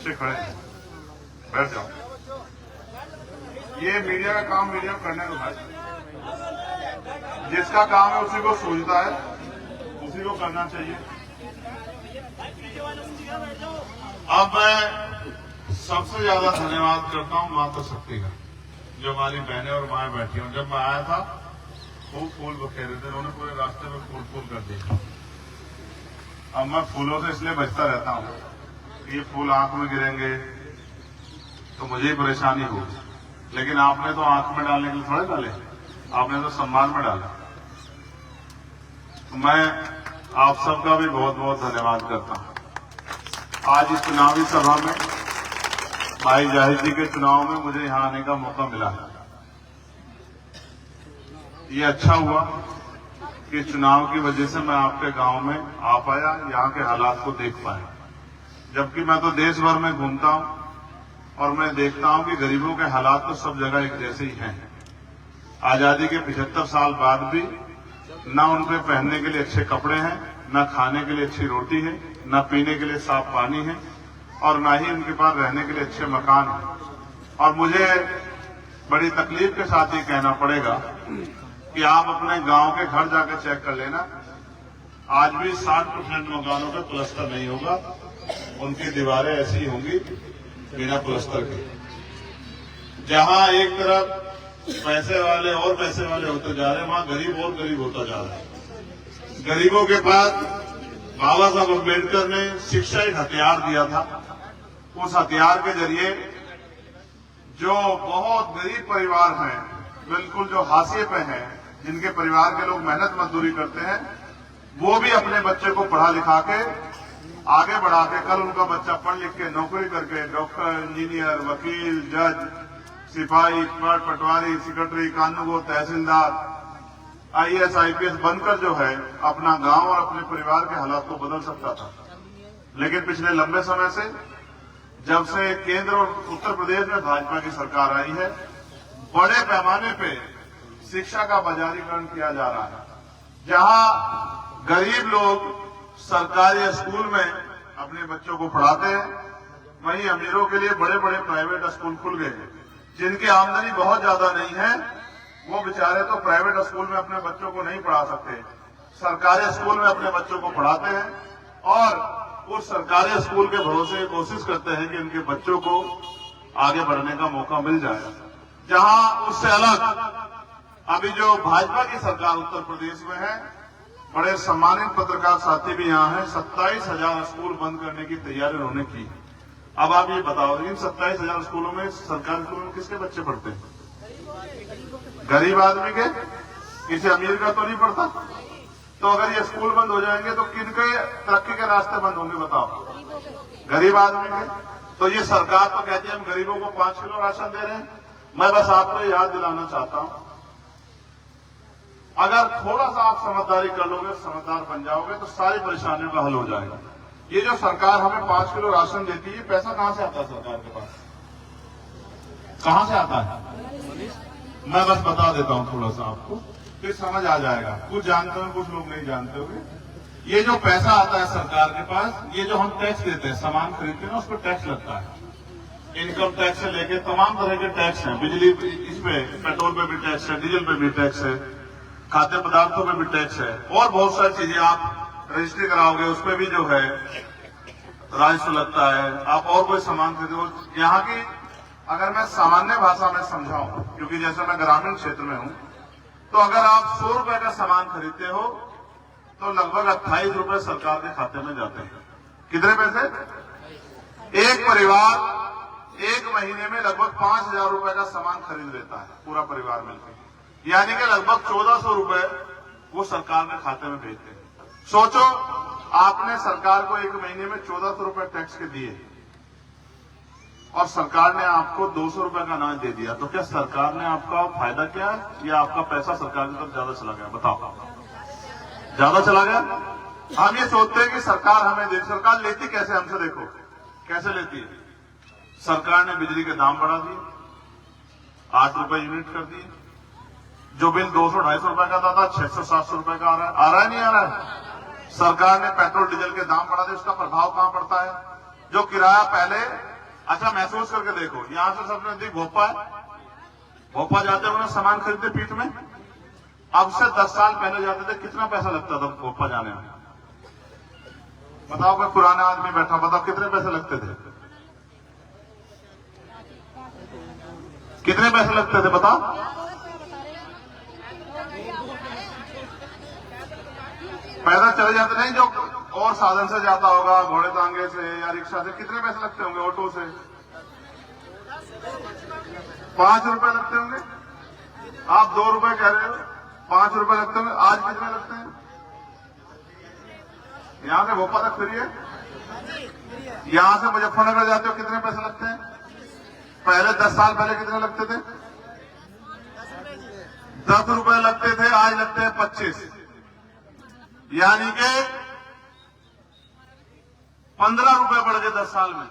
बच्चे खड़े हैं, बैठ जाओ। ये मीडिया का काम मीडिया करने को भाई, जिसका काम है उसी को सूझता है, उसी को करना चाहिए। अब मैं सबसे ज्यादा धन्यवाद करता हूं माता शक्ति का, जो हमारी बहनें और माएं बैठी हूं। जब मैं आया था खूब फूल बखेरे थे, उन्होंने पूरे रास्ते में फूल फूल कर दिया। अब मैं फूलों से इसलिए बचता रहता हूं कि ये फूल आंख में गिरेंगे तो मुझे ही परेशानी होगी, लेकिन आपने तो आंख में डालने के लिए थोड़े डाले, आपने तो सम्मान में डाला। तो मैं आप सबका भी बहुत बहुत धन्यवाद करता हूं। आज इस चुनावी सभा में भाई जाहिर जी के चुनाव में मुझे यहां आने का मौका मिला। ये अच्छा हुआ कि चुनाव की वजह से मैं आपके गांव में आ पाया, यहाँ के हालात को देख पाया। जबकि मैं तो देश भर में घूमता हूं और मैं देखता हूं कि गरीबों के हालात तो सब जगह एक जैसे ही हैं। आजादी के 75 साल बाद भी ना उन पे पहनने के लिए अच्छे कपड़े हैं, ना खाने के लिए अच्छी रोटी है, ना पीने के लिए साफ पानी है, और ना ही उनके पास रहने के लिए अच्छे मकान हैं। और मुझे बड़ी तकलीफ के साथ ये कहना पड़ेगा कि आप अपने गांव के घर जाकर चेक कर लेना, आज भी 60% मकानों पे प्लास्टर नहीं होगा, उनकी दीवारें ऐसी ही होंगी बिना प्लास्टर के। जहां एक तरफ पैसे वाले और पैसे वाले होते जा रहे हैं, वहां गरीब और गरीब होता जा रहा है। गरीबों के पास बाबा साहब अम्बेडकर ने शिक्षा एक हथियार दिया था, उस हथियार के जरिए जो बहुत गरीब परिवार हैं, बिल्कुल जो हाशिए पे हैं, जिनके परिवार के लोग मेहनत मजदूरी करते हैं, वो भी अपने बच्चे को पढ़ा लिखा के आगे बढ़ा के कल उनका बच्चा पढ़ लिख के नौकरी करके डॉक्टर, इंजीनियर, वकील, जज, सिपाही, पटवारी, सेक्रेटरी, कानूनगो, तहसीलदार, IAS, IPS बनकर जो है अपना गांव और अपने परिवार के हालात को बदल सकता था। लेकिन पिछले लंबे समय से जब से केंद्र और उत्तर प्रदेश में भाजपा की सरकार आई है, बड़े पैमाने पे शिक्षा का बाजारीकरण किया जा रहा है। जहां गरीब लोग सरकारी स्कूल में अपने बच्चों को पढ़ाते हैं, वहीं अमीरों के लिए बड़े बड़े प्राइवेट स्कूल खुल गए हैं। जिनकी आमदनी बहुत ज्यादा नहीं है, वो बेचारे तो प्राइवेट स्कूल में अपने बच्चों को नहीं पढ़ा सकते, सरकारी स्कूल में अपने बच्चों को पढ़ाते हैं और उस सरकारी स्कूल के भरोसे कोशिश करते हैं कि उनके बच्चों को आगे बढ़ने का मौका मिल जाए। जहां उससे अलग अभी जो भाजपा की सरकार उत्तर प्रदेश में है, बड़े सम्मानित पत्रकार साथी भी यहाँ हैं, 27,000 स्कूल बंद करने की तैयारी उन्होंने की। अब आप ये बताओ, इन 27,000 स्कूलों में, सरकारी स्कूलों में किसके बच्चे पढ़ते हैं? गरीब आदमी के, किसी अमीर का तो नहीं पढ़ता। तो अगर ये स्कूल बंद हो जाएंगे तो किनके तरक्की के रास्ते बंद होंगे बताओ? गरीब आदमी के। तो ये सरकार तो कहती है हम गरीबों को 5 किलो राशन दे रहे हैं। मैं बस आपको याद दिलाना चाहता हूं, अगर थोड़ा सा आप समझदारी कर लोगे, समझदार बन जाओगे, तो सारी परेशानियों का हल हो जाएगा। ये जो सरकार हमें 5 किलो राशन देती है, पैसा कहां से आता है सरकार के पास? कहां से आता है? मैं बस बता देता हूं थोड़ा सा आपको, फिर समझ आ जाएगा। कुछ जानते हो, कुछ लोग नहीं जानते होंगे। ये जो पैसा आता है सरकार के पास, ये जो हम टैक्स देते हैं, सामान खरीदते हैं ना, उस पर टैक्स लगता है। इनकम टैक्स से लेके तमाम तरह के टैक्स हैं। बिजली, इसमें पेट्रोल पे भी टैक्स है, डीजल पे भी टैक्स है, खाद्य पदार्थों पे भी टैक्स है, और बहुत सारी चीजें आप रजिस्ट्री कराओगे उस पर भी जो है राजस्व लगता है। आप और कोई सामान खरीदो, यहाँ की अगर मैं सामान्य भाषा में समझाऊं, क्योंकि जैसे मैं ग्रामीण क्षेत्र में हूं, तो अगर आप 100 रुपए का सामान खरीदते हो तो लगभग 28 रुपए सरकार के खाते में जाते हैं। कितने पैसे? एक परिवार एक महीने में लगभग 5,000 रुपए का सामान खरीद लेता है, पूरा परिवार मिलकर, यानी कि लगभग 1,400 रुपए वो सरकार के खाते में भेजते हैं। सोचो, आपने सरकार को एक महीने में 1,400 रुपए टैक्स के दिए और सरकार ने आपको 200 रुपए का अनाज दे दिया, तो क्या सरकार ने आपका फायदा किया या आपका पैसा सरकार की तरफ ज्यादा चला गया? बताओ, ज्यादा चला गया? हम ये सोचते हैं कि सरकार हमें दे, सरकार लेती कैसे हमसे? देखो कैसे लेती है। सरकार ने बिजली के दाम बढ़ा दिए, 8 रुपए यूनिट कर दिए। जो बिल 200-250 रुपए का था 600-700 रुपए का आ रहा है नहीं आ रहा है। सरकार ने पेट्रोल डीजल के दाम बढ़ा दिए, उसका प्रभाव कहां पड़ता है? जो किराया पहले अच्छा महसूस करके देखो, यहां से सबसे नजदीक भोपा है। भोपा जाते हैं सामान खरीदते पीठ में, अब से 10 साल पहले जाते थे, कितना पैसा लगता था भोपा जाने में? बताओ, कोई पुराना आदमी बैठा, बताओ कितने पैसे लगते थे? कितने पैसे लगते थे बताओ? पैदल चले जाते नहीं, जो और साधन से जाता होगा, घोड़े तांगे से या रिक्शा से, कितने पैसे लगते होंगे? ऑटो से 5 रुपए लगते होंगे। आप 2 रुपए कह रहे हो, 5 रुपए लगते होंगे। आज कितने लगते हैं? यहां से भोपाल तक फ्री है। यहां से मुजफ्फरनगर जाते हो, कितने पैसे लगते हैं? पहले 10 साल पहले कितने लगते थे? 10 रुपए लगते थे, आज लगते हैं 25, यानी कि 15 रुपए बढ़ गए 10 साल में।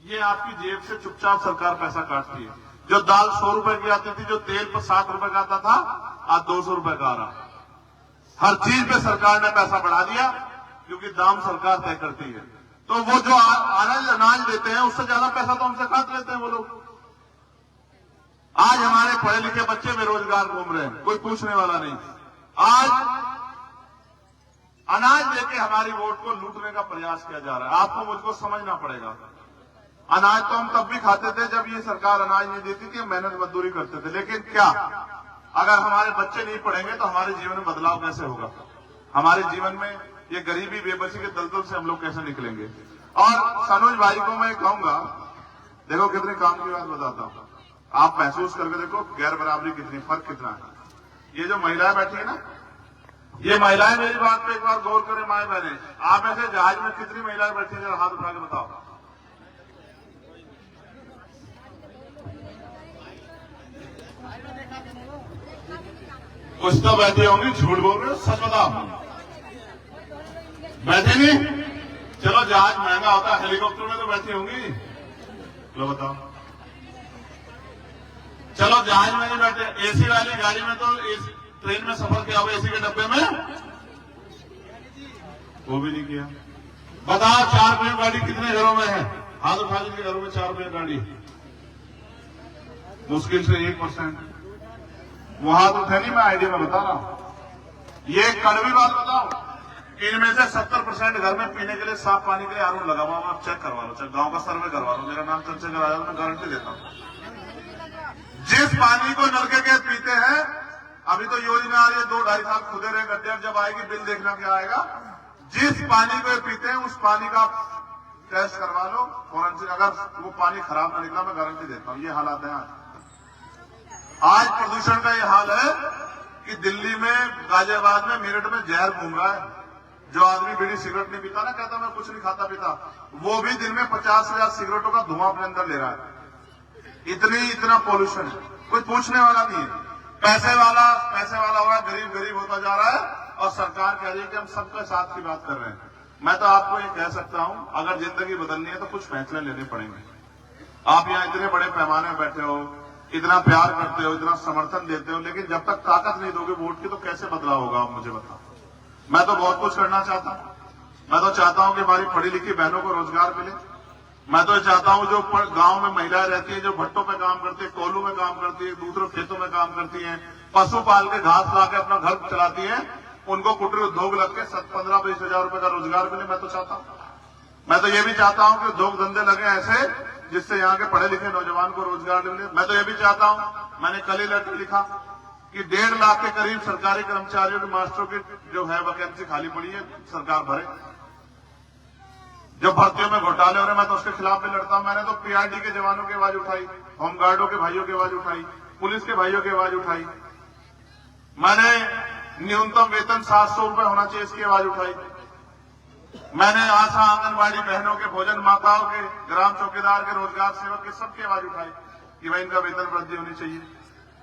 ये आपकी जेब से चुपचाप सरकार पैसा काटती है। जो दाल 100 रुपए की आती थी, जो तेल पर 60 रुपए का आता था, आज 200 रुपए का आ रहा। हर चीज पे सरकार ने पैसा बढ़ा दिया, क्योंकि दाम सरकार तय करती है। तो वो जो अनाज देते हैं, उससे ज्यादा पैसा तो हमसे काट लेते हैं वो लोग। आज हमारे पढ़े लिखे बच्चे बेरोजगार घूम रहे हैं, कोई पूछने वाला नहीं। आज अनाज देके हमारी वोट को लूटने का प्रयास किया जा रहा है। आपको मुझको समझना पड़ेगा। अनाज तो हम तब भी खाते थे जब ये सरकार अनाज नहीं देती थी, मेहनत मजदूरी करते थे। लेकिन क्या, अगर हमारे बच्चे नहीं पढ़ेंगे तो हमारे जीवन में बदलाव कैसे होगा? हमारे जीवन में ये गरीबी बेबसी के दलदल से हम लोग कैसे निकलेंगे? और सनोज भाई को मैं कहूंगा, देखो कितने काम की बात बताता हूं, आप महसूस करके देखो गैर बराबरी कितनी, फर्क कितना है। ये जो महिलाएं बैठी है ना, ये महिलाएं, मेरी बात पे एक बार गौर करें माए बहने। आप ऐसे जहाज में कितनी महिलाएं बैठी है, जरा हाथ उठा के बताओ। कुछ तो बैठी होंगी, झूठ बोल रहे हो, सच बताओ। बैठी नहीं? चलो जहाज महंगा होता है, हेलीकॉप्टर में तो बैठी होंगी। लो बताओ। चलो जहाज में नहीं बैठे, एसी वाली गाड़ी में तो, ट्रेन में सफर किया होगा एसी के डब्बे में, वो भी नहीं किया। बताओ 4 पहिया गाड़ी कितने घरों में है? हाथ उठा जिनके घरों में 4 पहिया गाड़ी, मुश्किल से 1%। वो हाथ उठे नहीं, मैं आइडिया में बता रहा हूं। ये एक कड़वी बात बताओ, इनमें से 70% घर में पीने के लिए साफ पानी के लिए आरूम लगा हुआ। आप चेक करवा लो, गांव का सर्वे करवा लो, मेरा नाम चंद्रशेखर आजाद, मैं गारंटी देता हूं। जिस पानी को नलके के पीते हैं, अभी तो योजना आ रही है 2-2.5 साल खुदे रहे गड्ढे, जब आएगी बिल देखना क्या आएगा। जिस पानी को पीते हैं उस पानी का टेस्ट करवा लो फॉरेंसिक, अगर वो पानी खराब ना निकला, मैं गारंटी देता हूं। ये हालात है आज प्रदूषण का ये हाल है कि दिल्ली में, गाजियाबाद में, मेरठ में जहर घूम रहा है। जो आदमी बीड़ी सिगरेट नहीं पीता ना, कहता मैं कुछ नहीं खाता पीता, वो भी दिन में 50,000 सिगरेटों का धुआं अपने अंदर ले रहा है। इतना पॉल्यूशन है, कोई पूछने वाला नहीं है। पैसे वाला हो रहा है, गरीब होता जा रहा है, और सरकार कह रही है कि हम सबके साथ की बात कर रहे हैं। मैं तो आपको ये कह सकता हूं, अगर जिंदगी बदलनी है तो कुछ फैसले लेने पड़ेंगे। आप यहाँ इतने बड़े पैमाने में बैठे हो, इतना प्यार करते हो, इतना समर्थन देते हो, लेकिन जब तक ताकत नहीं दोगे वोट की, तो कैसे बदलाव होगा? आप मुझे बताओ। मैं तो बहुत कुछ करना चाहता हूं। मैं तो चाहता हूं कि हमारी पढ़ी लिखी बहनों को रोजगार मिले। मैं तो चाहता हूं जो गांव में महिलाएं रहती हैं, जो भट्टों पे काम करती है, कोल्हू में काम करती है, दूसरे खेतों में काम करती हैं, पशु पाल के घास ला के अपना घर चलाती हैं, उनको कुटीर उद्योग लग के 15-20 हजार रुपए का रोजगार मिले। मैं तो चाहता हूं। मैं तो ये भी चाहता हूं कि उद्योग धंधे लगे ऐसे जिससे यहाँ के पढ़े लिखे नौजवान को रोजगार मिले। मैं तो ये भी चाहता हूं, मैंने कल ही लेटर लिखा कि 1.5 लाख के करीब सरकारी कर्मचारियों के, मास्टरों की जो है वैकेंसी खाली पड़ी है, सरकार भरे। जो भर्तियों में घोटाले हो रहे, मैं तो उसके खिलाफ भी लड़ता हूं। मैंने तो पीआरडी के जवानों की आवाज उठाई, होमगार्डों के भाइयों की आवाज उठाई, पुलिस के भाइयों की आवाज उठाई। मैंने न्यूनतम वेतन 700 रुपए होना चाहिए, इसकी आवाज उठाई। मैंने आशा आंगनबाड़ी बहनों के, भोजन माताओं के, ग्राम चौकीदार के, रोजगार सेवक के, सबकी आवाज उठाई कि भाई इनका वेतन वृद्धि होनी चाहिए।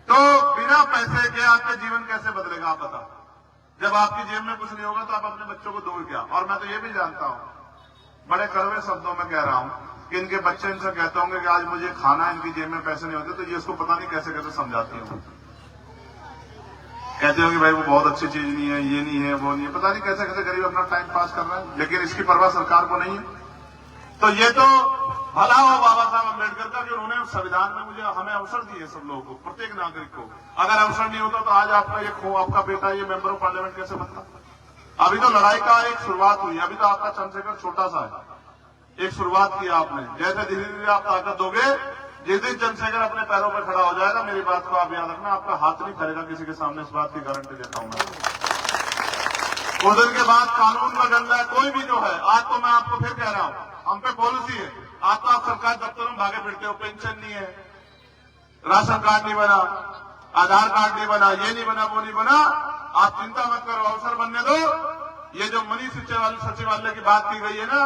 तो बिना पैसे के आपका जीवन कैसे बदलेगा? आप बताओ। जब आपकी जेब में कुछ नहीं होगा तो आप अपने बच्चों को दोगे क्या? और मैं तो ये भी जानता हूं, बड़े कड़वे शब्दों में कह रहा हूं, कि इनके बच्चे इनसे कहते होंगे कि आज मुझे खाना है, इनकी जेब में पैसे नहीं होते, तो ये इसको पता नहीं कैसे कैसे समझाती हूँ। कहते हो कि भाई वो बहुत अच्छी चीज नहीं है, ये नहीं है, वो नहीं है, पता नहीं कैसे कैसे गरीब अपना टाइम पास कर रहा है, लेकिन इसकी परवाह सरकार को नहीं है। तो ये तो भला हो बाबा साहब अम्बेडकर का कि उन्होंने संविधान में मुझे हमें अवसर दिए, सब लोगों को, प्रत्येक नागरिक को। अगर अवसर नहीं होता तो आज आपका बेटा ये मेंबर ऑफ पार्लियामेंट कैसे बनता? अभी तो लड़ाई का एक शुरुआत हुई, अभी तो आपका चंद्रशेखर छोटा सा है, एक शुरुआत की आपने। जैसे धीरे धीरे आप ताकत दोगे, जिस दिन चंद्रशेखर अपने पैरों पर खड़ा हो जाएगा, मेरी बात को आप याद रखना, आपका हाथ नहीं फैलेगा किसी के सामने, इस बात की गारंटी देता हूं मैं। उस दिन के बाद कानून का डंडा है, कोई भी जो है। आज तो मैं आपको फिर कह रहा हूं, हम पे पॉलिसी है, आप तो आप सरकार दफ्तरों में भागे फिरते हो, पेंशन नहीं है, राशन कार्ड नहीं बना, आधार कार्ड नहीं बना, ये नहीं बना, वो नहीं बना। आप चिंता मत करो, अवसर बनने दो। ये जो मनी सचिवालय की बात की गई है ना,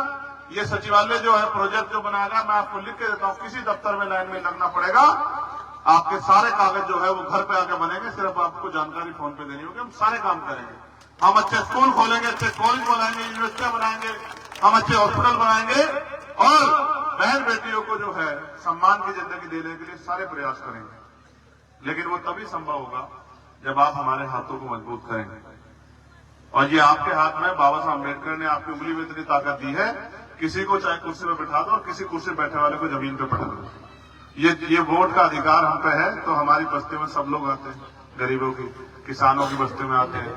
ये सचिवालय जो है प्रोजेक्ट जो बनाएगा, मैं आपको लिख के देता हूं, किसी दफ्तर में लाइन में लगना पड़ेगा, आपके सारे कागज जो है वो घर पे आके बनेंगे, सिर्फ आपको जानकारी फोन पे देनी होगी, हम सारे काम करेंगे। हम अच्छे स्कूल खोलेंगे, अच्छे कॉलेज बनाएंगे, यूनिवर्सिटियां बनाएंगे, हम अच्छे हॉस्पिटल बनाएंगे और बहन बेटियों को जो है सम्मान की जिंदगी देने के लिए सारे प्रयास करेंगे। लेकिन वो तभी संभव होगा जब आप हमारे हाथों को मजबूत करेंगे। और ये आपके हाथ में, बाबा साहब अम्बेडकर ने आपकी उंगली में इतनी ताकत दी है, किसी को चाहे कुर्सी में बैठा दो और किसी कुर्सी में बैठने वाले को जमीन पे पटा दो। ये वोट का अधिकार हम पे है। तो हमारी बस्ती में सब लोग आते हैं, गरीबों की, किसानों की बस्ती में आते हैं,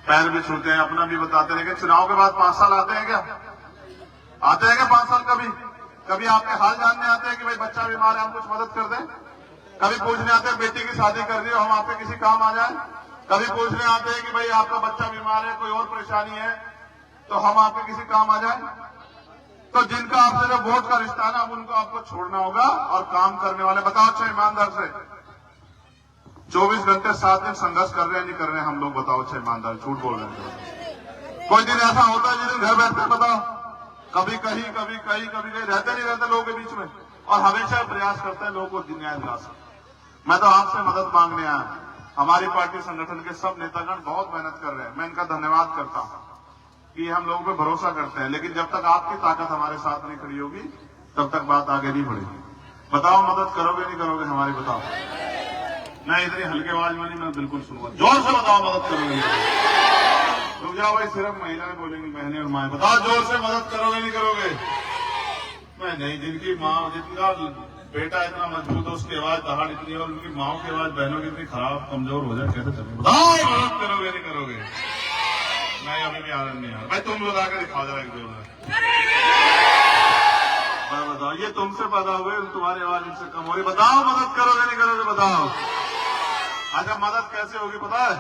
पैर भी छूते हैं, अपना भी बताते हैं। कि चुनाव के बाद 5 साल आते हैं क्या? आते हैं क्या 5 साल? कभी आपके हाल जानने आते हैं कि भाई बच्चा बीमार है, हम कुछ मदद कर दें? कभी पूछने आते हैं बेटी की शादी कर दी हो, हम आपके किसी काम आ जाए? कभी पूछने आते हैं कि भाई आपका बच्चा बीमार है, कोई और परेशानी है, तो हम आपके किसी काम आ जाए? तो जिनका आपसे जो वोट का रिश्ता है ना, अब उनको आपको छोड़ना होगा और काम करने वाले, बताओ अच्छा ईमानदार से, 24 घंटे 7 दिन संघर्ष कर रहे हैं, नहीं कर रहे हैं हम लोग? बताओ अच्छा ईमानदार, झूठ बोल रहे हैं? कोई दिन ऐसा होता है जिस दिन घर बैठते हैं? बताओ, कभी कहीं कभी कहीं कभी कहीं रहते नहीं रहते लोगों के बीच में, और हमेशा प्रयास करते हैं लोगों को न्याय दिला सके। मैं तो आपसे मदद मांगने आया। हमारी पार्टी संगठन के सब नेतागण बहुत मेहनत कर रहे हैं, मैं इनका धन्यवाद करता हूं कि हम लोगों पे भरोसा करते हैं। लेकिन जब तक आपकी ताकत हमारे साथ नहीं खड़ी होगी, तब तक बात आगे नहीं बढ़ेगी। बताओ मदद करोगे नहीं करोगे हमारी? बताओ। मैं इतनी हल्के आवाज में नहीं, मैं बिल्कुल सुनूंगा, जोर से बताओ मदद करोगे नहीं? रुक जाओ भाई, सिर्फ महिलाएं बोलेंगी, बहनें और माएं। बताओ जोर से, मदद करोगे नहीं करोगे? मैं नहीं, जिनकी माँ, जिनका बेटा इतना मजबूत है, उसकी आवाज दहाड़ इतनी, और उनकी माओ की आवाज बहनों की इतनी खराब कमजोर हो जाए, कैसे चलेगी? बताओ मदद करोगे नहीं करोगे? नहीं, अभी भी आनंद नहीं आ रहा भाई, तुम लोग आकर दिखाओ जरा एक दो। बताओ, ये तुमसे पैदा हुए, तुम्हारी आवाज इनसे कम हो रही। बताओ मदद करोगे नहीं करोगे? बताओ। अच्छा, मदद कैसे होगी पता है?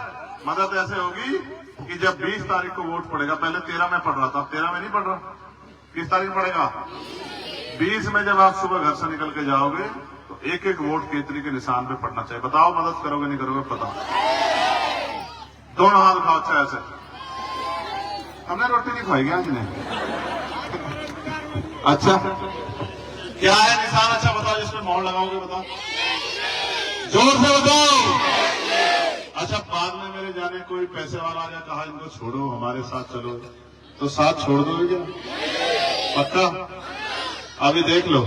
मदद ऐसे होगी कि जब 20 तारीख को वोट पड़ेगा, पहले 13 में पढ़ रहा था, अब 13 में नहीं पढ़ रहा, किस तारीख पड़ेगा? 20 में जब आप सुबह घर से निकल के जाओगे तो एक एक वोट केतरी के निशान पे पड़ना चाहिए। बताओ मदद करोगे नहीं करोगे? बताओ। दोनों हाथ उठाओ, अच्छा ऐसे। हमने रोटी नहीं खाई क्या आज ने? अच्छा, क्या है निशान? अच्छा बताओ, जिसमें मोहर लगाओगे बताओ, जोर से बताओ। अच्छा, बाद में मेरे जाने कोई पैसे वाला आ गया, कहा इनको छोड़ो, हमारे साथ चलो, तो साथ छोड़ दोगे क्या? पक्का? अभी देख लो,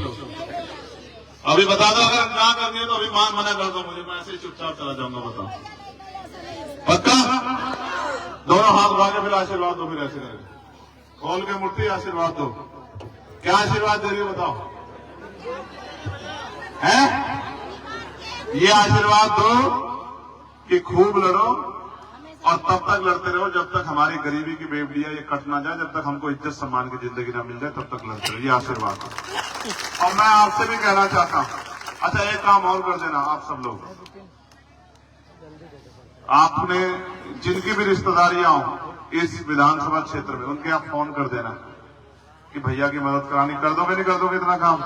अभी बता दो, अगर ना करनी है तो अभी मना कर दो मुझे, मैं ऐसे ही चुपचाप चला जाऊंगा। बताओ, पक्का? दोनों हाथ उठा के फिर आशीर्वाद दो, फिर ऐसे करेंगे, खोल के मुट्ठी, आशीर्वाद दो। क्या आशीर्वाद दे रही हो बताओ? हैं? ये आशीर्वाद दो कि खूब लड़ो और तब तक लड़ते रहो जब तक हमारी गरीबी की बेवड़िया ये कट ना जाए, जब तक हमको इज्जत सम्मान की जिंदगी ना मिल जाए, तब तक लड़ते रहो। ये आशीर्वाद है। और मैं आपसे भी कहना चाहता हूं, अच्छा एक काम और कर देना आप सब लोग, आपने जिनकी भी रिश्तेदारियां हो इस विधानसभा क्षेत्र में, उनके आप फोन कर देना कि भैया की मदद करानी, कर दोगे नहीं कर दोगे इतना काम?